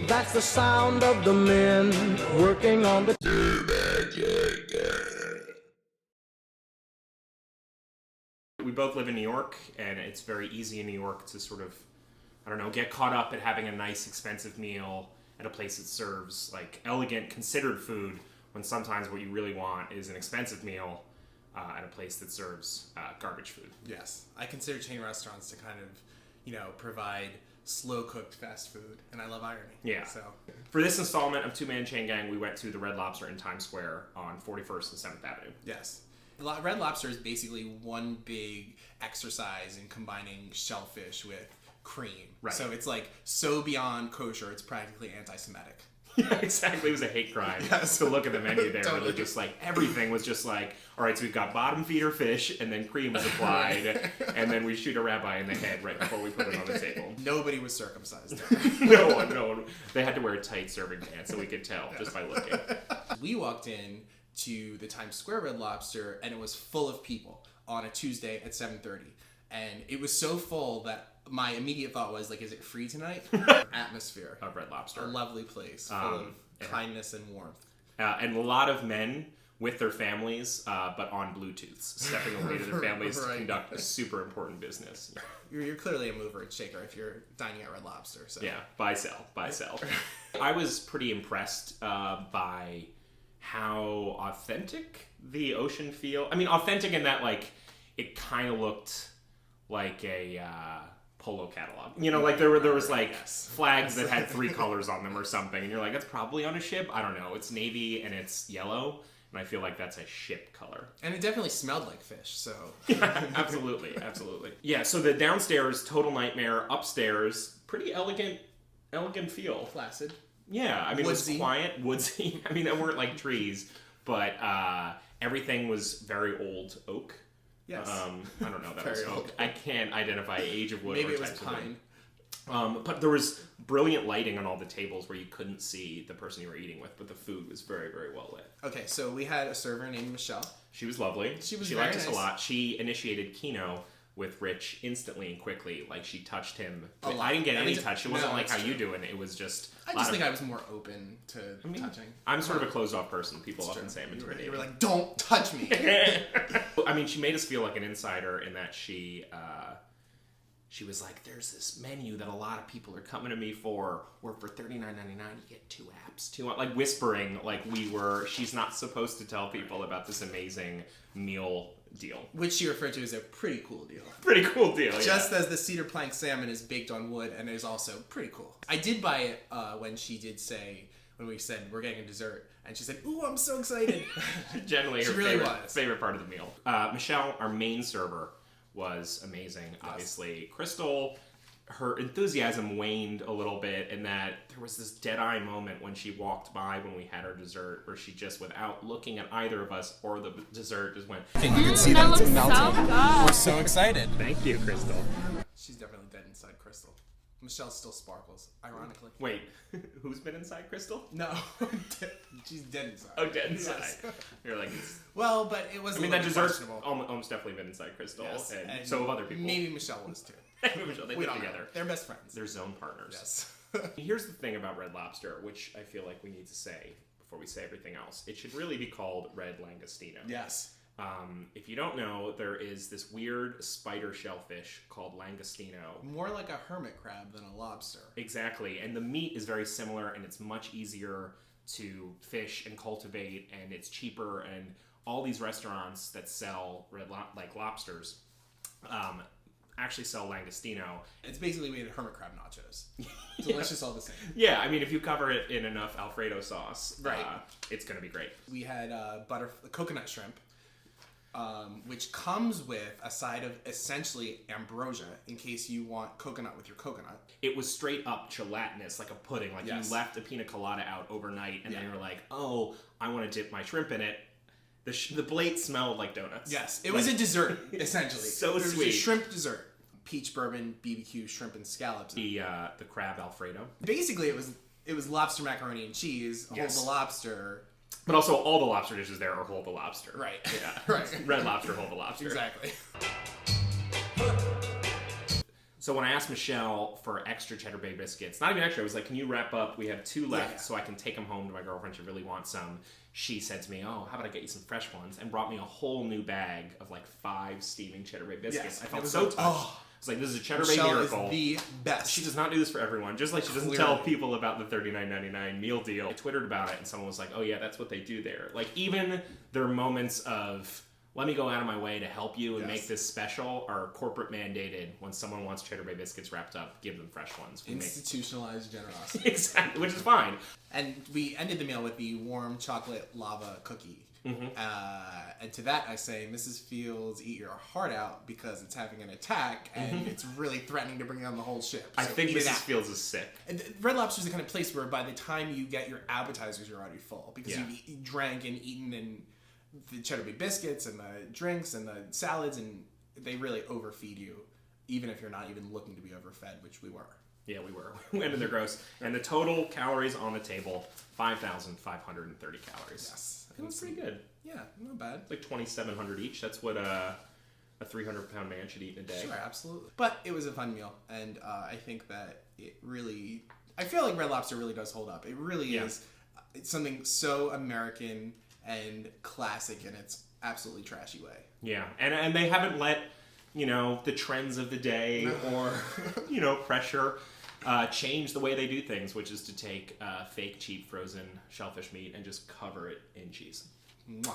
That's the sound of the men working on the... We both live in New York, and it's very easy in New York to sort of, I don't know, get caught up at having a nice, expensive meal at a place that serves, like, elegant, considered food, when sometimes what you really want is an expensive meal at a place that serves garbage food. Yes. I consider chain restaurants to kind of, you know, provide slow-cooked fast food, and I love irony. Yeah. So For this installment of Two Man Chain Gang, we went to the Red Lobster in Times Square on 41st and 7th Avenue. yes. Red Lobster is basically one big exercise in combining shellfish with cream. Right. So it's like so beyond kosher, it's practically anti-Semitic. Yeah, exactly. It was a hate crime to look at the menu there. Totally. Where just like everything was just like, all right, so we've got bottom feeder fish, and then cream is applied, and then we shoot a rabbi in the head right before we put it on the table. Nobody was circumcised. No one. They had to wear tight serving pants, so we could tell just by looking. We walked in to the Times Square Red Lobster, and it was full of people on a Tuesday at 7:30, and it was so full that my immediate thought was like, is it free tonight? Atmosphere Of Red Lobster. a lovely place full of kindness and warmth. And a lot of men with their families, but on Bluetooths, stepping away to their families to Right. conduct a super important business. You're clearly a mover and shaker if you're dining at Red Lobster. So Yeah, buy, sell. I was pretty impressed by how authentic the ocean feel. I mean, authentic in that, like, it kind of looked like a polo catalog. You know, like there was like flags that had 3 colors on them or something, and you're like, that's probably on a ship. I don't know. It's navy and it's yellow, and I feel like that's a ship color. And it definitely smelled like fish. So Absolutely. Yeah. So the downstairs, total nightmare. Upstairs, pretty elegant feel. placid. Yeah, I mean, Woodsy. it was quiet, woodsy. I mean, there weren't like trees, but everything was very old oak. Yes. I don't know that Very was oak. old. I can't identify age of wood. Maybe or it was types of wood. pine. But there was brilliant lighting on all the tables where you couldn't see the person you were eating with, but the food was very, very well lit. Okay, so we had a server named Michelle. She was lovely. She was She very liked us a nice. lot. She initiated Kino with Rich instantly and quickly. Like, she touched him. A lot. I didn't get any Every touch. It no, wasn't like it's how you true. doing it. It was just... I just think I was more open to touching. I'm sort of a closed-off person. People often True. say I'm You intimidating. were like, don't touch me. I mean, she made us feel like an insider in that she was like, there's this menu that a lot of people are coming to me for, where for $39.99 you get 2 apps. Like whispering like she's not supposed to tell people about this amazing meal deal. Which she referred to as a pretty cool deal. Pretty cool deal, yeah. Just as the cedar plank salmon is baked on wood and is also pretty cool. I did buy it when she did say, when we said we're getting a dessert, and she said, ooh, I'm so excited. Generally her She really favorite, was. favorite part of the meal. Michelle, our main server, was amazing. Obviously, Crystal, her enthusiasm waned a little bit in that there was this dead-eye moment when she walked by when we had our dessert, where she just, without looking at either of us or the dessert, just went, You can see That it's looks melting. so good. We're so excited. thank you, Crystal. She's definitely dead inside Crystal. Michelle still sparkles, ironically. Wait, who's been inside Crystal? No, she's dead inside. Oh, dead inside. Yes. You're like, it's, Well, but it was. I mean, that dessert's almost definitely been inside Crystal, Yes, and so have other people. Maybe Michelle was too. Michelle, they We live don't know. together. They're best friends. They're zone partners. Yes. Here's the thing about Red Lobster, which I feel like we need to say before we say everything else. It should really be called Red Langostino. Yes. If you don't know, there is this weird spider shellfish called Langostino. More like a hermit crab than a lobster. Exactly, and the meat is very similar, and it's much easier to fish and cultivate, and it's cheaper, and all these restaurants that sell like lobsters actually sell Langostino. It's basically made of hermit crab nachos. Delicious all the same. Yeah, I mean, if you cover it in enough Alfredo sauce, Right. It's going to be great. We had coconut shrimp, which comes with a side of essentially ambrosia in case you want coconut with your coconut. It was straight up gelatinous, like a pudding. Like Yes. you left a pina colada out overnight, and then Yeah. you were like, oh, I want to dip my shrimp in it. The plate smelled like donuts. Yes, it was a dessert, essentially. So it was sweet. a shrimp dessert. Peach bourbon, BBQ, shrimp and scallops. The crab Alfredo. Basically, it was lobster macaroni and cheese, Yes. hold the lobster. But also, all the lobster dishes there are whole the lobster. Right. Yeah. Right. Red Lobster, whole the lobster. Exactly. So when I asked Michelle for extra Cheddar Bay biscuits, not even extra, I was like, can you wrap up? We have 2 left so I can take them home to my girlfriend. She really wants some. She said to me, oh, how about I get you some fresh ones? And brought me a whole new bag of like 5 steaming Cheddar Bay biscuits. Yes, I felt it was so like, touched. oh. It's like, this is a Cheddar Michelle Bay miracle. is the best. She does not do this for everyone. Just like she doesn't Clearly. tell people about the $39.99 meal deal. I twittered about it and someone was like, oh yeah, that's what they do there. Like even their moments of, let me go out of my way to help you and make this special are corporate mandated. When someone wants Cheddar Bay biscuits wrapped up, give them fresh ones. Institutionalized generosity. Exactly, which is fine. And we ended the meal with the warm chocolate lava cookie. And to that I say, Mrs. Fields, eat your heart out because it's having an attack and it's really threatening to bring down the whole ship. I So think eat it Mrs. out. Fields is sick. And Red Lobster is the kind of place where by the time you get your appetizers, you're already full because you've drank and eaten and the Cheddar Bay biscuits and the drinks and the salads, and they really overfeed you, even if you're not even looking to be overfed, which we were. Yeah, we were. We went in there gross. And the total calories on the table, 5,530 calories. Yes. I think that's pretty good. Yeah, not bad. Like 2,700 each. That's what a 300-pound man should eat in a day. Sure, absolutely. But it was a fun meal, and I think that it really... I feel like Red Lobster really does hold up. It really is it's something so American and classic in its absolutely trashy way. Yeah, and they haven't let, the trends of the day or, pressure change the way they do things, which is to take fake, cheap, frozen shellfish meat and just cover it in cheese. Mwah.